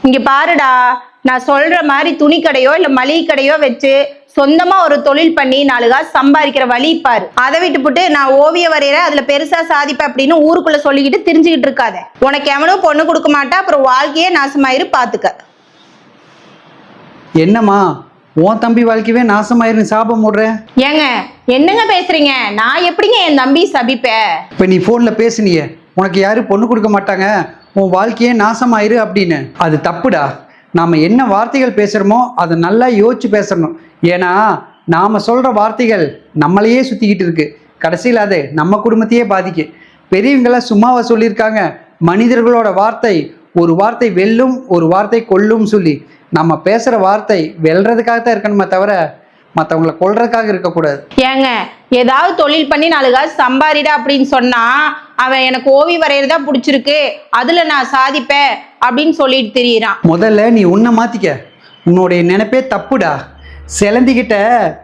இங்க பாருடா, நான் சொல்ற மாதிரி துணி கடையோ இல்ல மளிகை கடையோ வச்சு சொந்தமா ஒரு தொழில் பண்ணி 4 காசு சம்பாதிக்கிற வழி பாரு. அதை விட்டுப்புட்டு நான் ஓவியம் வரைகிறேன், அதுல பெருசா சாதிப்பேன் அப்படின்னு ஊருக்குள்ள சொல்லிக்கிட்டு திரிஞ்சுக்கிட்டு இருக்காத. உனக்கு எவனும் பொண்ணு கொடுக்க மாட்டா, அப்புறம் வாழ்க்கையே நாசமாயிரு, பாத்துக்க. என்னம்மா உன் தம்பி வாழ்க்கையவே நாசமாயிருந்து சாபம் போடுறேன்? ஏங்க என்னங்க பேசுறீங்க? நான் எப்படிங்க என் தம்பி சபிப்பேன்? இப்போ நீ ஃபோனில் பேசுனியே, உனக்கு யாரும் பொண்ணு கொடுக்க மாட்டாங்க, உன் வாழ்க்கையே நாசமாயிரு அப்படின்னு. அது தப்புடா. நாம் என்ன வார்த்தைகள் பேசுகிறோமோ அதை நல்லா யோசிச்சு பேசணும். ஏன்னா நாம் சொல்கிற வார்த்தைகள் நம்மளையே சுற்றிக்கிட்டு இருக்கு. கடைசியில் அது நம்ம குடும்பத்தையே பாதிக்கு. பெரியவங்களாம் சும்மாவா சொல்லியிருக்காங்க, மனிதர்களோட வார்த்தை ஒரு வார்த்தை வெல்லும், ஒரு வார்த்தை கொல்லும் சொல்லி. நம்ம பேசுகிற வார்த்தை வெல்றதுக்காகத்தான் இருக்கணுமே தவிர மற்றவங்களை கொல்றதுக்காக இருக்கக்கூடாது. ஏங்க ஏதாவது தொழில் பண்ணி 4 காசு சம்பாதிடா அப்படின்னு சொன்னா, அவன் எனக்கு ஓவியம் வரைகிறதா பிடிச்சிருக்கு, அதுல நான் சாதிப்பேன் அப்படின்னு சொல்லிட்டு திரியிறான். முதல்ல நீ உன்னை மாத்திக்க. உன்னுடைய நினைப்பே தப்புடா. சிலந்திக்கிட்ட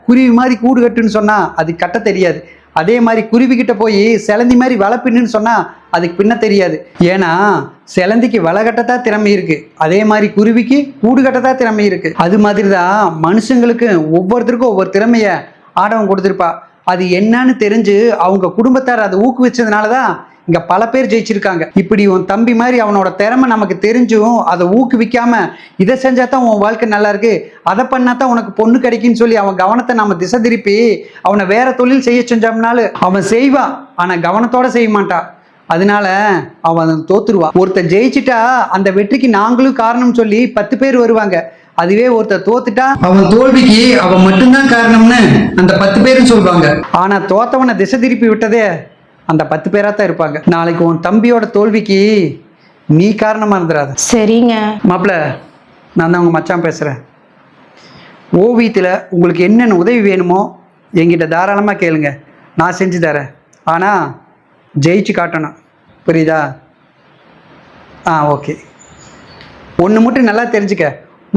குருவி மாதிரி கூடு கட்டுன்னு சொன்னா அது கட்ட தெரியாது. அதே மாதிரி குருவிக்கிட்ட போய் சிலந்தி மாதிரி வலை பின்னுன்னு சொன்னா அதுக்கு பின்ன தெரியாது. ஏன்னா சிலந்திக்கு வலை கட்டத்தான் திறமை இருக்கு, அதே மாதிரி குருவிக்கு கூடு கட்டத்தான் திறமை இருக்கு. அது மாதிரி தான் மனுஷங்களுக்கு ஒவ்வொருத்தருக்கும் ஒவ்வொரு திறமைய ஆடவன் கொடுத்துருப்பா. அது என்னன்னு தெரிஞ்சு அவங்க குடும்பத்தார் அதை ஊக்குவிச்சதுனால தான் இங்க பல பேர் ஜெயிச்சிருக்காங்க. இப்படி உன் தம்பி மாதிரி அவனோட திறமை நமக்கு தெரிஞ்சும் அதை ஊக்குவிக்காம இதை செஞ்சா தான் உன் வாழ்க்கை நல்லா இருக்கு, அதை பண்ணா தான் உனக்கு பொண்ணு கிடைக்குன்னு சொல்லி அவன் கவனத்தை நம்ம திசை திருப்பி அவனை வேற தொழில் செய்ய செஞ்சோம்னாலும் அவன் செய்வான், ஆனா கவனத்தோட செய்ய மாட்டான். அதனால அவன் தோத்துருவான். ஒருத்தர் ஜெயிச்சுட்டா அந்த வெற்றிக்கு நாங்களும் காரணம் சொல்லி 10 பேர் வருவாங்க. அதுவே ஒருத்தர் தோத்துட்டா அவன் தோல்விக்கு அவன் மட்டும்தான் காரணம்னு அந்த 10 பேரும் சொல்லுவாங்க. ஆனா தோத்தவனை திசை திருப்பி விட்டதே அந்த 10 பேரா தான் இருப்பாங்க. நாளைக்கு உன் தம்பியோட தோல்விக்கு நீ காரணமா இருந்துடாத. சரிங்க மாப்பிள்ள, நான் தான் உங்க மச்சான் பேசுறேன். ஓவியத்தில் உங்களுக்கு என்னென்ன உதவி வேணுமோ என்கிட்ட தாராளமாக கேளுங்க, நான் செஞ்சு தரேன். ஆனால் ஜெயிச்சு காட்டணும், புரியுதா? ஓகே. ஒன்று மட்டும் நல்லா தெரிஞ்சுக்க,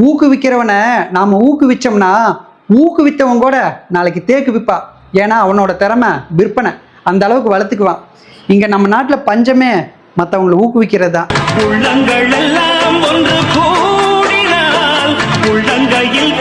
ஊக்குவிக்கிறவனை நாம் ஊக்குவிச்சோம்னா ஊக்குவித்தவன் கூட நாளைக்கு தேக்கு விற்பா. ஏன்னா அவனோட திறமை விற்பனை அந்த அளவுக்கு வளர்த்துக்குவான். இங்க நம்ம நாட்டில் பஞ்சமே மற்றவங்களை ஊக்குவிக்கிறது தான். உள்ளங்கள் எல்லாம் ஒன்று கூடினால் உள்ளங்கையில்